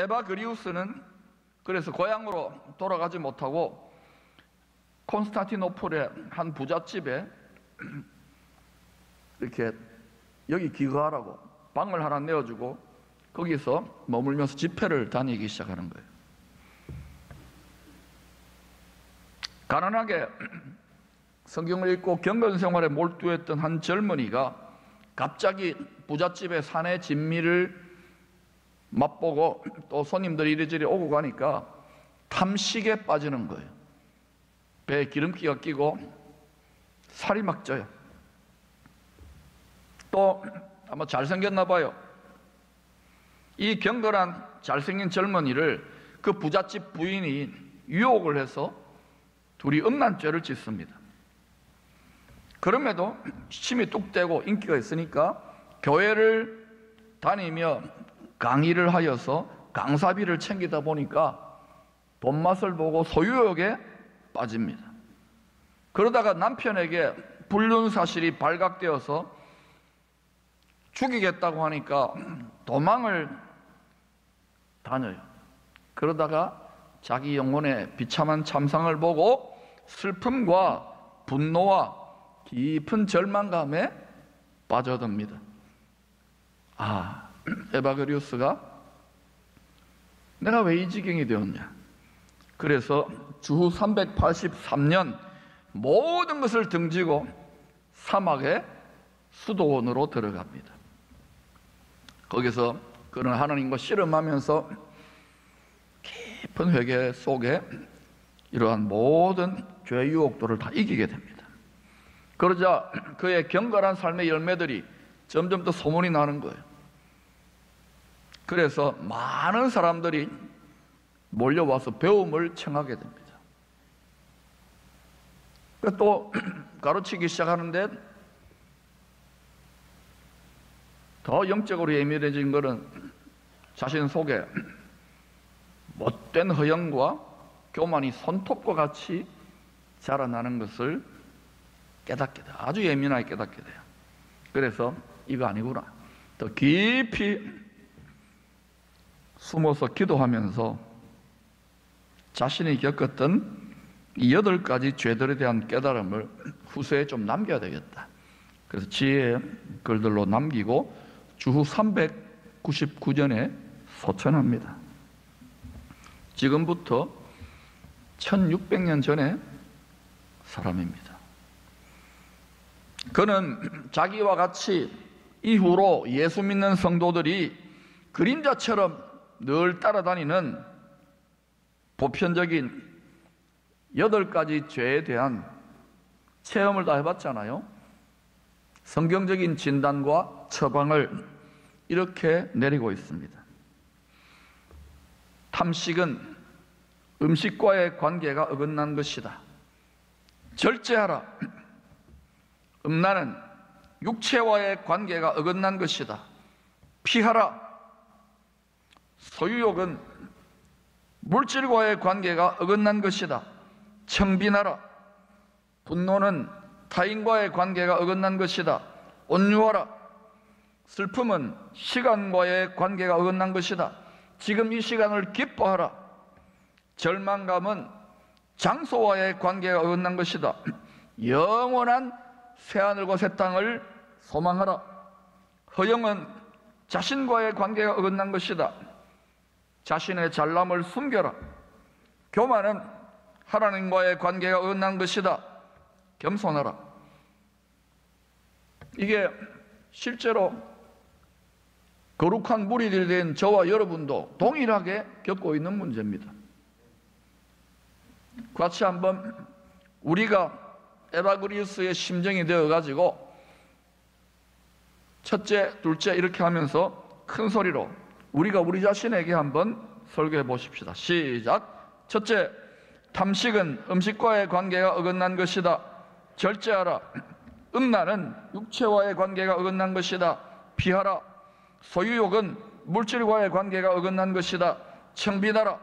에바그리우스는 그래서 고향으로 돌아가지 못하고 콘스탄티노플의 한 부잣집에 이렇게 여기 기거하라고 방을 하나 내어주고 거기서 머물면서 집회를 다니기 시작하는 거예요. 가난하게 성경을 읽고 경건 생활에 몰두했던 한 젊은이가 갑자기 부잣집의 사내 진미를 맛보고 또 손님들이 이리저리 오고 가니까 탐식에 빠지는 거예요. 배에 기름기가 끼고 살이 막 쪄요. 또 아마 잘생겼나 봐요. 이 경건한 잘생긴 젊은이를 그 부잣집 부인이 유혹을 해서 둘이 음란죄를 짓습니다. 그럼에도 침이 뚝 떼고 인기가 있으니까 교회를 다니며 강의를 하여서 강사비를 챙기다 보니까 돈맛을 보고 소유욕에 빠집니다. 그러다가 남편에게 불륜 사실이 발각되어서 죽이겠다고 하니까 도망을 다녀요. 그러다가 자기 영혼의 비참한 참상을 보고 슬픔과 분노와 깊은 절망감에 빠져듭니다. 에바그리우스가 내가 왜 이 지경이 되었냐? 그래서 주후 383년 모든 것을 등지고 사막의 수도원으로 들어갑니다. 거기서 그는 하나님과 씨름하면서 깊은 회개 속에 이러한 모든 죄 유혹들을 다 이기게 됩니다. 그러자 그의 경건한 삶의 열매들이 점점 더 소문이 나는 거예요. 그래서 많은 사람들이 몰려와서 배움을 청하게 됩니다. 또 가르치기 시작하는데 더 영적으로 예민해진 것은 자신 속에 못된 허영과 교만이 손톱과 같이 자라나는 것을 깨닫게 돼요. 아주 예민하게 깨닫게 돼요. 그래서 이거 아니구나. 더 깊이 숨어서 기도하면서 자신이 겪었던 이 8가지 죄들에 대한 깨달음을 후세에 좀 남겨야 되겠다. 그래서 지혜의 글들로 남기고 주후 399년에 소천합니다. 지금부터 1600년 전의 사람입니다. 그는 자기와 같이 이후로 예수 믿는 성도들이 그림자처럼 늘 따라다니는 보편적인 8가지 죄에 대한 체험을 다 해봤잖아요. 성경적인 진단과 처방을 이렇게 내리고 있습니다. 탐식은 음식과의 관계가 어긋난 것이다. 절제하라. 음란은 육체와의 관계가 어긋난 것이다. 피하라. 소유욕은 물질과의 관계가 어긋난 것이다. 청빈하라. 분노는 타인과의 관계가 어긋난 것이다. 온유하라. 슬픔은 시간과의 관계가 어긋난 것이다. 지금 이 시간을 기뻐하라. 절망감은 장소와의 관계가 어긋난 것이다. 영원한 새하늘과 새 땅을 소망하라. 허영은 자신과의 관계가 어긋난 것이다. 자신의 잘남을 숨겨라. 교만은 하나님과의 관계가 어긋난 것이다. 겸손하라. 이게 실제로 거룩한 무리들이 된 저와 여러분도 동일하게 겪고 있는 문제입니다. 같이 한번 우리가 에바그리우스의 심정이 되어가지고 첫째, 둘째 이렇게 하면서 큰 소리로 우리가 우리 자신에게 한번 설교해 보십시다. 시작. 첫째, 탐식은 음식과의 관계가 어긋난 것이다. 절제하라. 음란은 육체와의 관계가 어긋난 것이다. 피하라. 소유욕은 물질과의 관계가 어긋난 것이다. 청빈하라.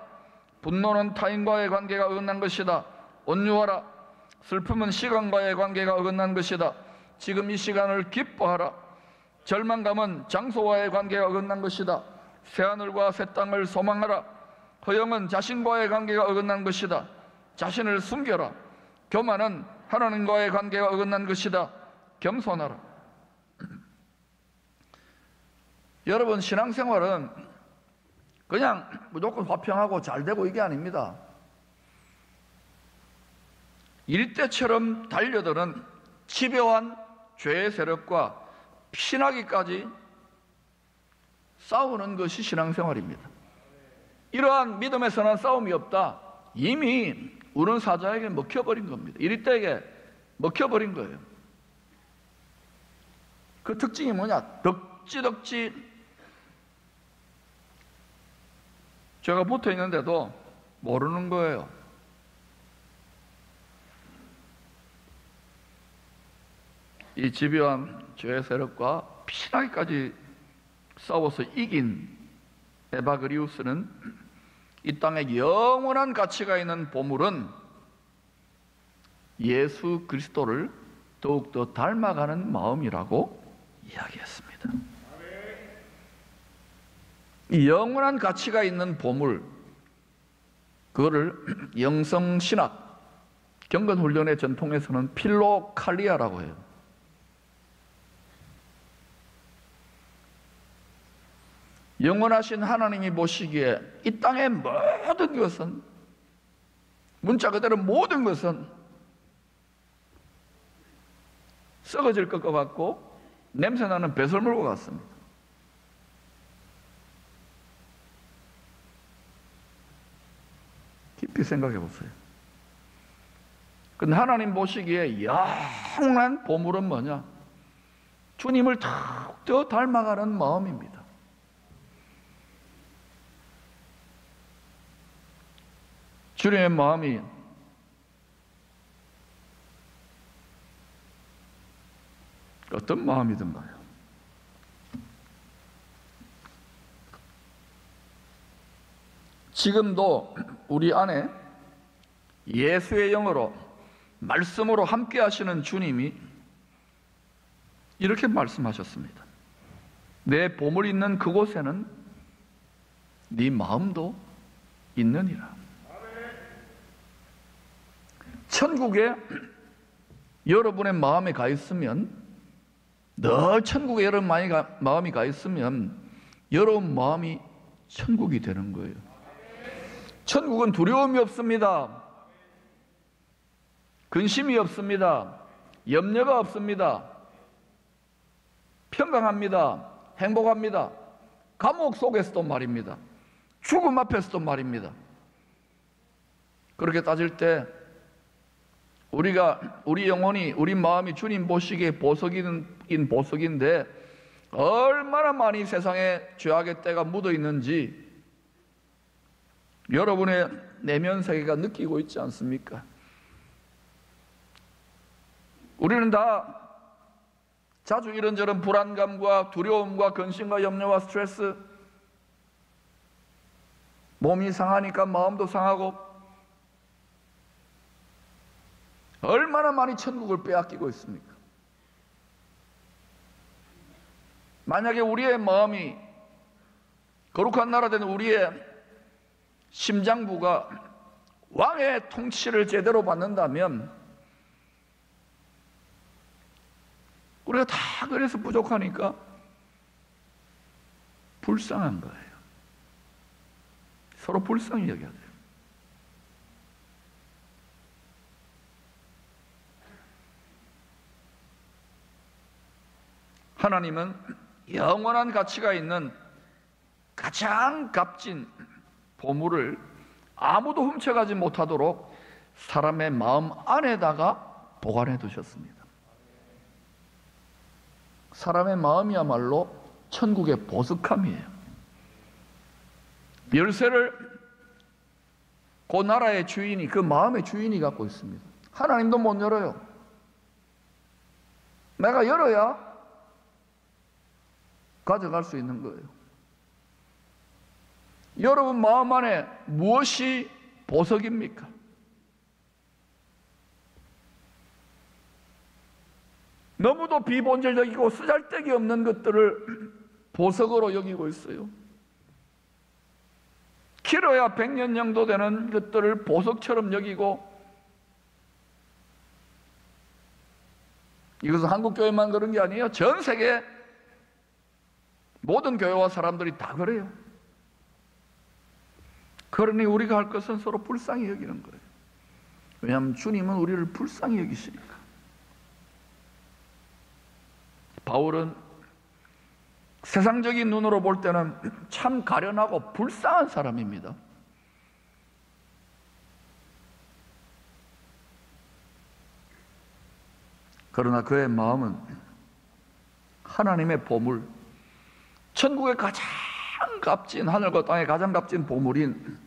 분노는 타인과의 관계가 어긋난 것이다. 온유하라. 슬픔은 시간과의 관계가 어긋난 것이다. 지금 이 시간을 기뻐하라. 절망감은 장소와의 관계가 어긋난 것이다. 새하늘과 새 땅을 소망하라. 허영은 자신과의 관계가 어긋난 것이다. 자신을 숨겨라. 교만은 하나님과의 관계가 어긋난 것이다. 겸손하라. 여러분, 신앙생활은 그냥 무조건 화평하고 잘 되고 이게 아닙니다. 일대처럼 달려드는 집요한 죄의 세력과 피나기까지 싸우는 것이 신앙생활입니다. 이러한 믿음의 선한 싸움이 없다. 이미 우는 사자에게 먹혀버린 겁니다. 일대에게 먹혀버린 거예요. 그 특징이 뭐냐? 덕지덕지 죄가 붙어 있는데도 모르는 거예요. 이 집요한 죄의 세력과 피나기까지 싸워서 이긴 에바그리우스는 이 땅에 영원한 가치가 있는 보물은 예수 그리스도를 더욱더 닮아가는 마음이라고 이야기했습니다. 이 영원한 가치가 있는 보물, 그거를 영성신학, 경건훈련의 전통에서는 필로칼리아라고 해요. 영원하신 하나님이 보시기에 이 땅의 모든 것은, 문자 그대로 모든 것은 썩어질 것과 같고 냄새나는 배설물과 같습니다. 깊이 생각해 보세요. 근데 하나님 보시기에 영원한 보물은 뭐냐? 주님을 더욱더 닮아가는 마음입니다. 주님의 마음이 어떤 마음이든가요? 지금도 우리 안에 예수의 영으로, 말씀으로 함께 하시는 주님이 이렇게 말씀하셨습니다. 내 보물 있는 그곳에는 네 마음도 있느니라. 천국에 여러분의 마음에 가 있으면, 늘 천국에 여러분 마음이 가 있으면 여러분 마음이 천국이 되는 거예요. 천국은 두려움이 없습니다. 근심이 없습니다. 염려가 없습니다. 평강합니다. 행복합니다. 감옥 속에서도 말입니다. 죽음 앞에서도 말입니다. 그렇게 따질 때 우리 영혼이, 우리 마음이 주님 보시기에 보석인 보석인데 얼마나 많이 세상에 죄악의 때가 묻어 있는지 여러분의 내면 세계가 느끼고 있지 않습니까? 우리는 다 자주 이런저런 불안감과 두려움과 근심과 염려와 스트레스, 몸이 상하니까 마음도 상하고, 얼마나 많이 천국을 빼앗기고 있습니까? 만약에 우리의 마음이, 거룩한 나라 된 우리의 심장부가 왕의 통치를 제대로 받는다면 우리가 다 그래서 부족하니까 불쌍한 거예요. 서로 불쌍히 여겨야 돼요. 하나님은 영원한 가치가 있는 가장 값진 보물을 아무도 훔쳐가지 못하도록 사람의 마음 안에다가 보관해 두셨습니다. 사람의 마음이야말로 천국의 보석함이에요. 열쇠를 그 나라의 주인이, 그 마음의 주인이 갖고 있습니다. 하나님도 못 열어요. 내가 열어야 가져갈 수 있는 거예요. 여러분 마음 안에 무엇이 보석입니까? 너무도 비본질적이고 쓰잘데기 없는 것들을 보석으로 여기고 있어요. 길어야 100년 정도 되는 것들을 보석처럼 여기고, 이것은 한국 교회만 그런 게 아니에요. 전 세계 모든 교회와 사람들이 다 그래요. 그러니 우리가 할 것은 서로 불쌍히 여기는 거예요. 왜냐하면 주님은 우리를 불쌍히 여기시니까. 바울은 세상적인 눈으로 볼 때는 참 가련하고 불쌍한 사람입니다. 그러나 그의 마음은 하나님의 보물, 천국의 가장 값진, 하늘과 땅의 가장 값진 보물인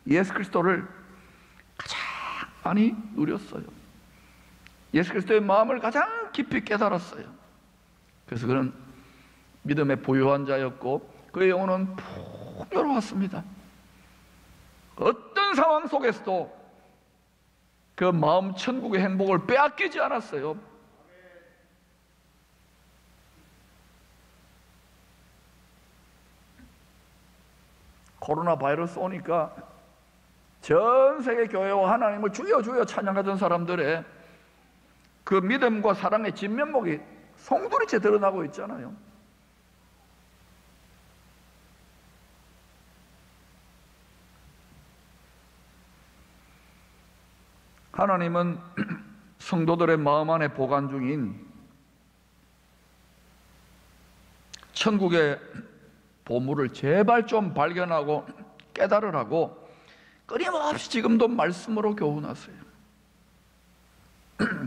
예수 그리스도를 가장 많이 누렸어요. 예수 그리스도의 마음을 가장 깊이 깨달았어요. 그래서 그는 믿음의 부유한 자였고 그의 영혼은 풍요로웠습니다. 어떤 상황 속에서도 그 마음 천국의 행복을 빼앗기지 않았어요. 코로나 바이러스 오니까 전 세계 교회와 하나님을 주여 주여 찬양하던 사람들의 그 믿음과 사랑의 진면목이 송두리째 드러나고 있잖아요. 하나님은 성도들의 마음 안에 보관 중인 천국의 보물을 제발 좀 발견하고 깨달으라고 끊임없이 지금도 말씀으로 교훈하세요.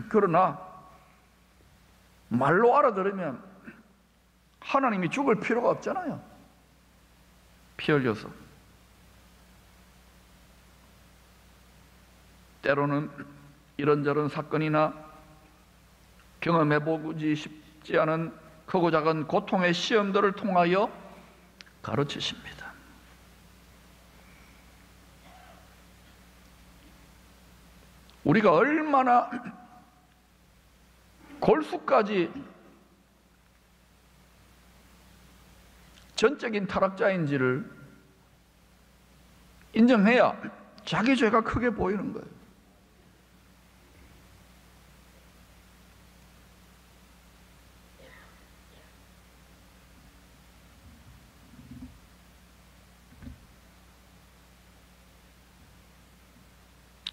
그러나 말로 알아들으면 하나님이 죽을 필요가 없잖아요. 피 흘려서. 때로는 이런저런 사건이나 경험해보지 쉽지 않은 크고 작은 고통의 시험들을 통하여 가르치십니다. 우리가 얼마나 골수까지 전적인 타락자인지를 인정해야 자기 죄가 크게 보이는 거예요.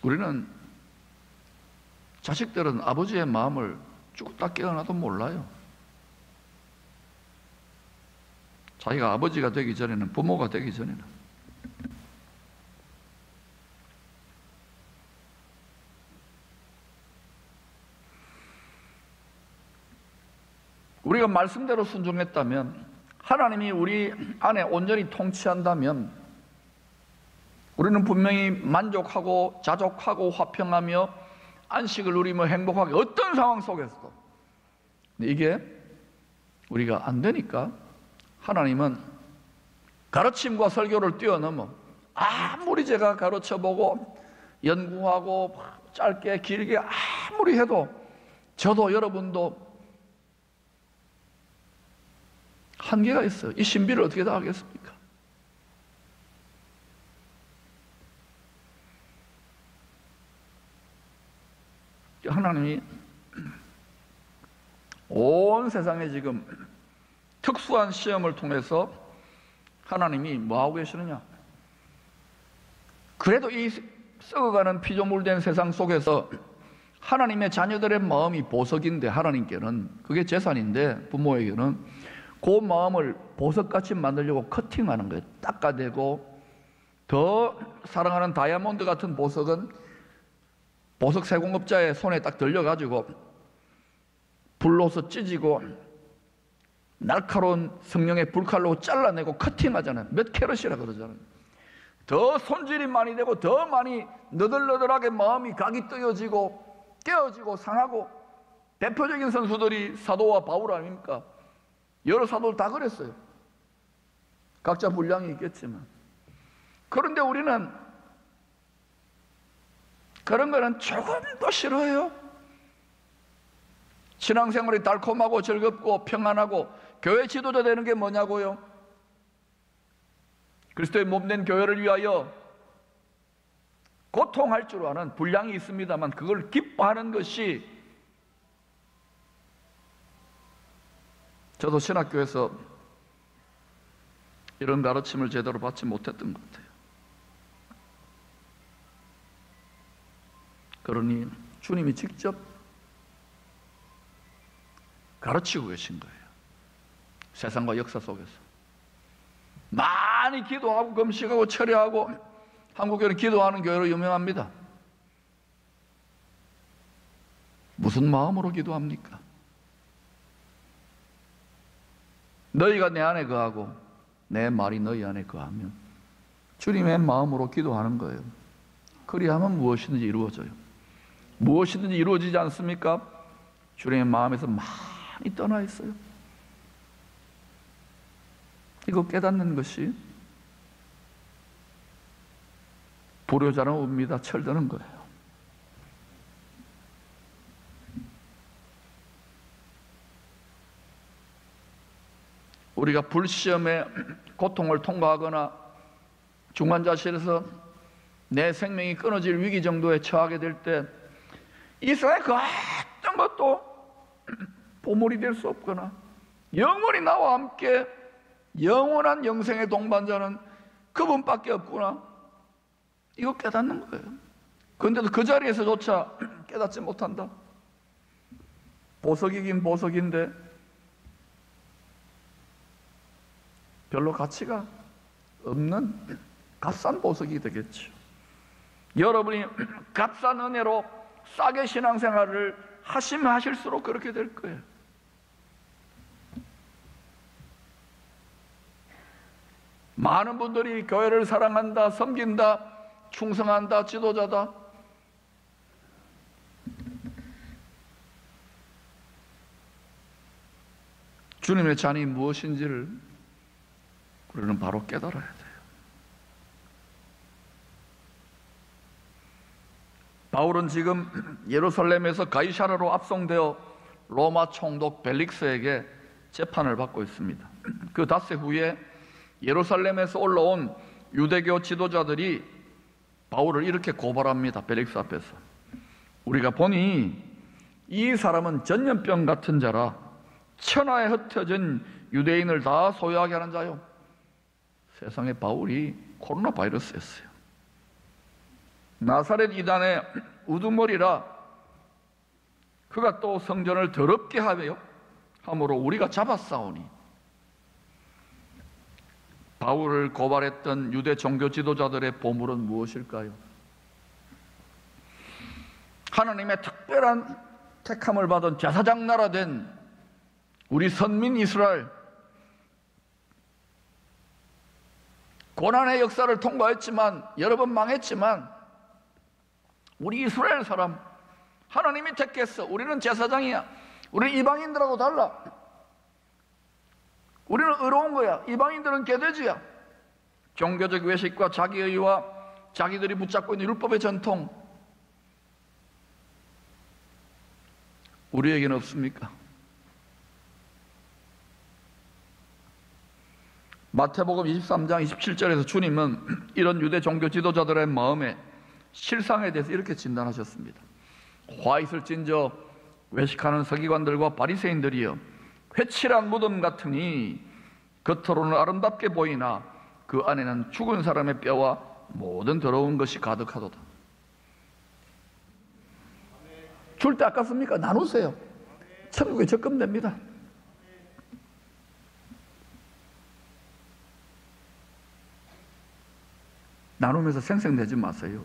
우리는 자식들은 아버지의 마음을 쭉 다 깨어나도 몰라요. 자기가 아버지가 되기 전에는, 부모가 되기 전에는. 우리가 말씀대로 순종했다면, 하나님이 우리 안에 온전히 통치한다면 우리는 분명히 만족하고 자족하고 화평하며 안식을 누리며 행복하게, 어떤 상황 속에서도. 근데 이게 우리가 안 되니까 하나님은 가르침과 설교를 뛰어넘어 아무리 제가 가르쳐보고 연구하고 짧게 길게 아무리 해도 저도 여러분도 한계가 있어요. 이 신비를 어떻게 다 하겠습니까? 하나님이 온 세상에 지금 특수한 시험을 통해서 하나님이 뭐하고 계시느냐? 그래도 이 썩어가는 피조물된 세상 속에서 하나님의 자녀들의 마음이 보석인데, 하나님께는 그게 재산인데, 부모에게는 그 마음을 보석같이 만들려고 커팅하는 거예요. 닦아내고. 더 사랑하는 다이아몬드 같은 보석은 보석 세공업자의 손에 딱 들려가지고 불로서 찢고 날카로운 성령의 불칼로 잘라내고 커팅하잖아요. 몇 캐럿이라 그러잖아요. 더 손질이 많이 되고 더 많이 너덜너덜하게 마음이 각이 뜨여지고 깨어지고 상하고, 대표적인 선수들이 사도와 바울 아닙니까? 여러 사도들 다 그랬어요. 각자 분량이 있겠지만. 그런데 우리는 그런 거는 조금도 싫어해요. 신앙생활이 달콤하고 즐겁고 평안하고 교회 지도자 되는 게 뭐냐고요? 그리스도의 몸된 교회를 위하여 고통할 줄 아는 분량이 있습니다만 그걸 기뻐하는 것이, 저도 신학교에서 이런 가르침을 제대로 받지 못했던 것 같아요. 그러니 주님이 직접 가르치고 계신 거예요. 세상과 역사 속에서 많이 기도하고 금식하고 철회하고, 한국교회는 기도하는 교회로 유명합니다. 무슨 마음으로 기도합니까? 너희가 내 안에 거하고 내 말이 너희 안에 거하면, 주님의 마음으로 기도하는 거예요. 그리하면 무엇이든지 이루어져요. 무엇이든지 이루어지지 않습니까? 주님의 마음에서 많이 떠나 있어요. 이거 깨닫는 것이 불효자는 옵니다. 철드는 거예요. 우리가 불시험의 고통을 통과하거나 중환자실에서 내 생명이 끊어질 위기 정도에 처하게 될 때, 이 세상에 그 어떤 것도 보물이 될 수 없거나 영원히 나와 함께 영원한 영생의 동반자는 그분밖에 없구나, 이거 깨닫는 거예요. 그런데도 그 자리에서조차 깨닫지 못한다. 보석이긴 보석인데 별로 가치가 없는 값싼 보석이 되겠죠. 여러분이 값싼 은혜로 싸게 신앙생활을 하시면 하실수록 그렇게 될 거예요. 많은 분들이 교회를 사랑한다, 섬긴다, 충성한다, 지도자다, 주님의 잔이 무엇인지를 우리는 바로 깨달아야 돼요. 바울은 지금 예루살렘에서 가이사랴로 압송되어 로마 총독 벨릭스에게 재판을 받고 있습니다. 그 닷새 후에 예루살렘에서 올라온 유대교 지도자들이 바울을 이렇게 고발합니다. 벨릭스 앞에서. 우리가 보니 이 사람은 전염병 같은 자라 천하에 흩어진 유대인을 다 소유하게 하는 자요. 세상에 바울이 코로나 바이러스였어요. 나사렛 이단의 우두머리라 그가 또 성전을 더럽게 하며 함으로 우리가 잡아싸우니, 바울을 고발했던 유대 종교 지도자들의 보물은 무엇일까요? 하나님의 특별한 택함을 받은 제사장 나라 된 우리 선민 이스라엘, 고난의 역사를 통과했지만 여러 번 망했지만 우리 이스라엘 사람 하나님이 택했어. 우리는 제사장이야. 우리는 이방인들하고 달라. 우리는 의로운 거야. 이방인들은 개돼지야. 종교적 외식과 자기의와 자기들이 붙잡고 있는 율법의 전통, 우리에게는 없습니까? 마태복음 23장 27절에서 주님은 이런 유대 종교 지도자들의 마음에 실상에 대해서 이렇게 진단하셨습니다. 화 있을진저 외식하는 서기관들과 바리새인들이여, 회칠한 무덤 같으니 겉으로는 아름답게 보이나 그 안에는 죽은 사람의 뼈와 모든 더러운 것이 가득하도다. 줄 때 아깝습니까? 나누세요. 천국에 적금됩니다. 나누면서 생색내지 마세요.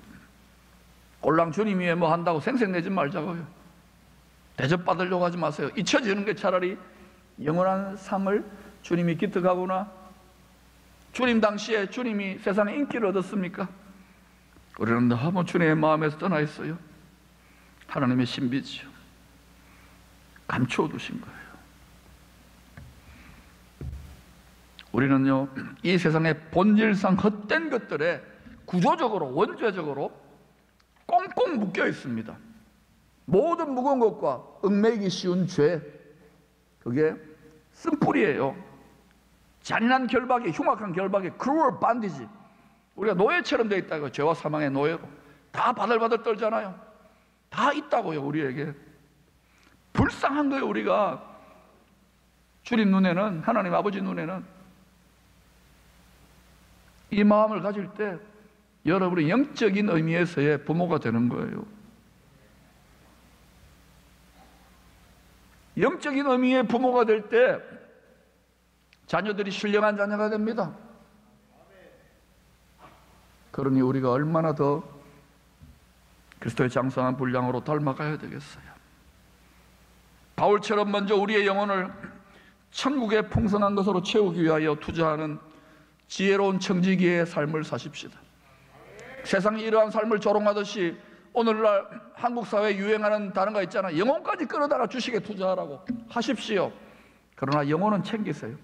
꼴랑 주님 위에 뭐 한다고 생색내지 말자고요. 대접받으려고 하지 마세요. 잊혀지는 게 차라리 영원한 상을 주님이 기특하구나. 주님 당시에 주님이 세상에 인기를 얻었습니까? 우리는 너무 주님의 마음에서 떠나 있어요. 하나님의 신비지요. 감추어 두신 거예요. 우리는요, 이 세상의 본질상 헛된 것들에 구조적으로, 원죄적으로 꽁꽁 묶여 있습니다. 모든 무거운 것과 얽매이기 쉬운 죄, 그게 쓴뿌리예요. 잔인한 결박에, 흉악한 결박에, cruel bandage. 우리가 노예처럼 되어 있다고요. 죄와 사망의 노예로. 다 바들바들 떨잖아요. 다 있다고요, 우리에게. 불쌍한 거예요, 우리가. 주님 눈에는, 하나님 아버지 눈에는 이 마음을 가질 때 여러분이 영적인 의미에서의 부모가 되는 거예요. 영적인 의미의 부모가 될 때 자녀들이 신령한 자녀가 됩니다. 그러니 우리가 얼마나 더 그리스도의 장성한 분량으로 닮아가야 되겠어요. 바울처럼 먼저 우리의 영혼을 천국의 풍성한 것으로 채우기 위하여 투자하는 지혜로운 청지기의 삶을 사십시다. 세상이 이러한 삶을 조롱하듯이 오늘날 한국 사회에 유행하는 단어가 있잖아요. 영혼까지 끌어다가 주식에 투자하라고 하십시오. 그러나 영혼은 챙기세요.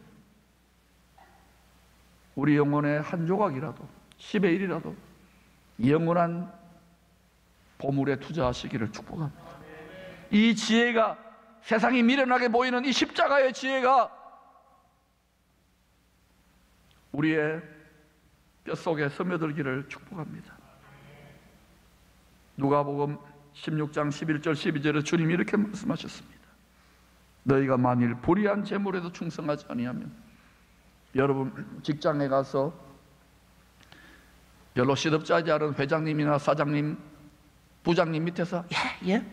우리 영혼의 한 조각이라도 10의 1이라도 영원한 보물에 투자하시기를 축복합니다. 이 지혜가, 세상이 미련하게 보이는 이 십자가의 지혜가 우리의 뼛속에 스며들기를 축복합니다. 누가복음 16장 11절 12절에 주님이 이렇게 말씀하셨습니다. 너희가 만일 불의한 재물에도 충성하지 아니하면, 여러분 직장에 가서 별로 시덥지 않은 회장님이나 사장님, 부장님 밑에서 예?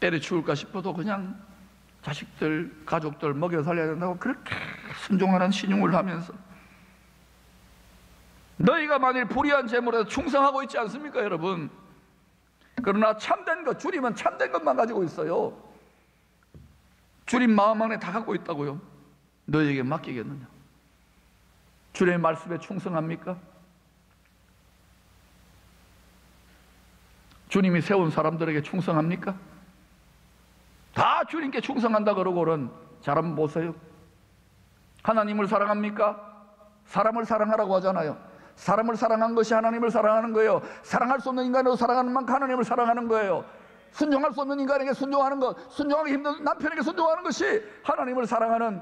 때려치울까 싶어도 그냥 자식들, 가족들 먹여 살려야 된다고 그렇게 순종하는 신용을 하면서, 너희가 만일 불의한 재물에도 충성하고 있지 않습니까, 여러분? 그러나 참된 것, 주님은 참된 것만 가지고 있어요. 주님 마음 안에 다 갖고 있다고요. 너희에게 맡기겠느냐? 주님의 말씀에 충성합니까? 주님이 세운 사람들에게 충성합니까? 다 주님께 충성한다 그러고는 잘 한번 보세요. 하나님을 사랑합니까? 사람을 사랑하라고 하잖아요. 사람을 사랑한 것이 하나님을 사랑하는 거예요. 사랑할 수 없는 인간으로 사랑하는 만큼 하나님을 사랑하는 거예요. 순종할 수 없는 인간에게 순종하는 것, 순종하기 힘든 남편에게 순종하는 것이 하나님을 사랑하는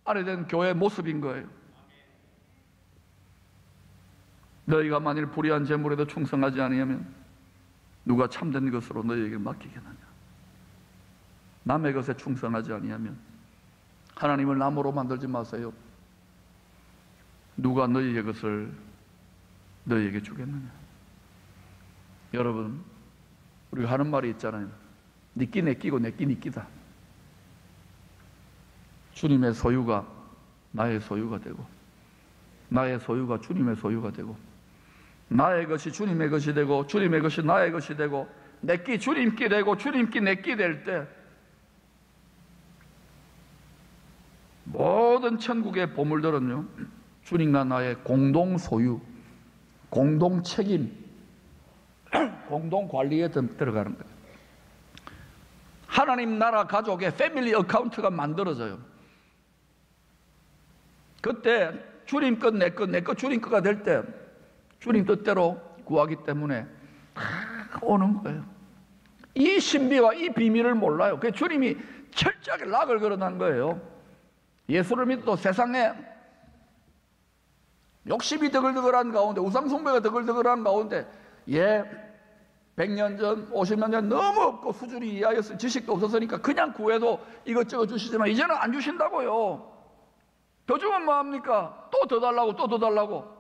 아내 된 교회의 모습인 거예요. 너희가 만일 불의한 재물에도 충성하지 아니하면 누가 참된 것으로 너희에게 맡기겠느냐? 남의 것에 충성하지 아니하면 하나님을 남으로 만들지 마세요. 누가 너희의 것을 너희에게 주겠느냐? 여러분, 우리가 하는 말이 있잖아요. 니끼 내끼고 내끼 니끼다. 주님의 소유가 나의 소유가 되고, 나의 소유가 주님의 소유가 되고, 나의 것이 주님의 것이 되고, 주님의 것이 나의 것이 되고, 내끼 주님께 되고 주님께 내끼 될 때 모든 천국의 보물들은요, 주님과 나의 공동 소유, 공동 책임, 공동 관리에 들어가는 거예요. 하나님 나라 가족의 패밀리 어카운트가 만들어져요. 그때 주님 것, 내 것, 내 것 주님 것가 될 때 주님 뜻대로 구하기 때문에 다 오는 거예요. 이 신비와 이 비밀을 몰라요. 그래서 주님이 철저하게 락을 걸어놓은 거예요. 예수를 믿어도 세상에 욕심이 드글드글한 가운데, 우상숭배가 드글드글한 가운데, 100년 전, 50년 전 너무 없고 수준이 이하였어요. 지식도 없었으니까 그냥 구해도 이것저것 주시지만 이제는 안 주신다고요. 더 주면 뭐합니까? 또 더 달라고, 또 더 달라고.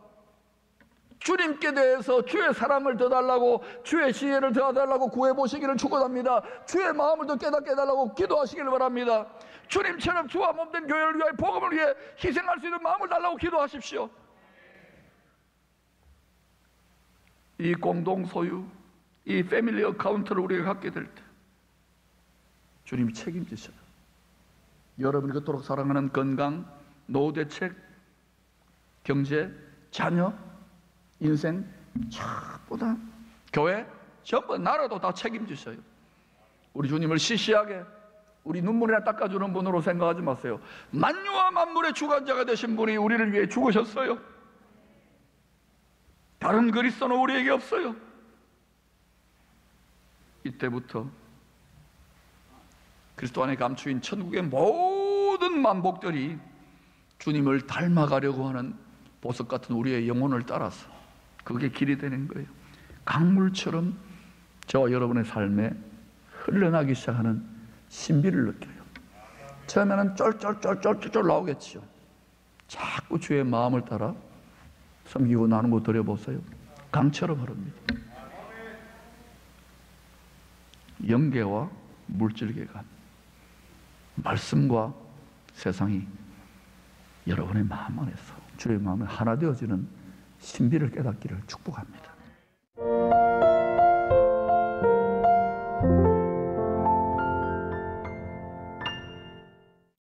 주님께 대해서 주의 사랑을 더 달라고, 주의 지혜를 더 달라고 구해보시기를 축원합니다. 주의 마음을 더 깨닫게 해달라고 기도하시기를 바랍니다. 주님처럼 주와 몸된 교회를 위하여 복음을 위해 희생할 수 있는 마음을 달라고 기도하십시오. 이 공동 소유, 이 패밀리 어카운트를 우리가 갖게 될 때 주님이 책임지셔요. 여러분이 그토록 사랑하는 건강, 노후 대책, 경제, 자녀, 인생 전부 다, 교회 전부, 나라도 다 책임지셔요. 우리 주님을 시시하게 우리 눈물이나 닦아주는 분으로 생각하지 마세요. 만유와 만물의 주관자가 되신 분이 우리를 위해 죽으셨어요. 다른 그리스도는 우리에게 없어요. 이때부터 그리스도 안에 감추인 천국의 모든 만복들이 주님을 닮아가려고 하는 보석 같은 우리의 영혼을 따라서 그게 길이 되는 거예요. 강물처럼 저와 여러분의 삶에 흘러나기 시작하는 신비를 느껴요. 처음에는 쫄쫄쫄쫄쫄 나오겠지요. 자꾸 주의 마음을 따라 섬기고 나누고 드려보세요. 강처럼 흐릅니다. 영계와 물질계가, 말씀과 세상이 여러분의 마음 안에서 주의 마음에 하나 되어지는 신비를 깨닫기를 축복합니다.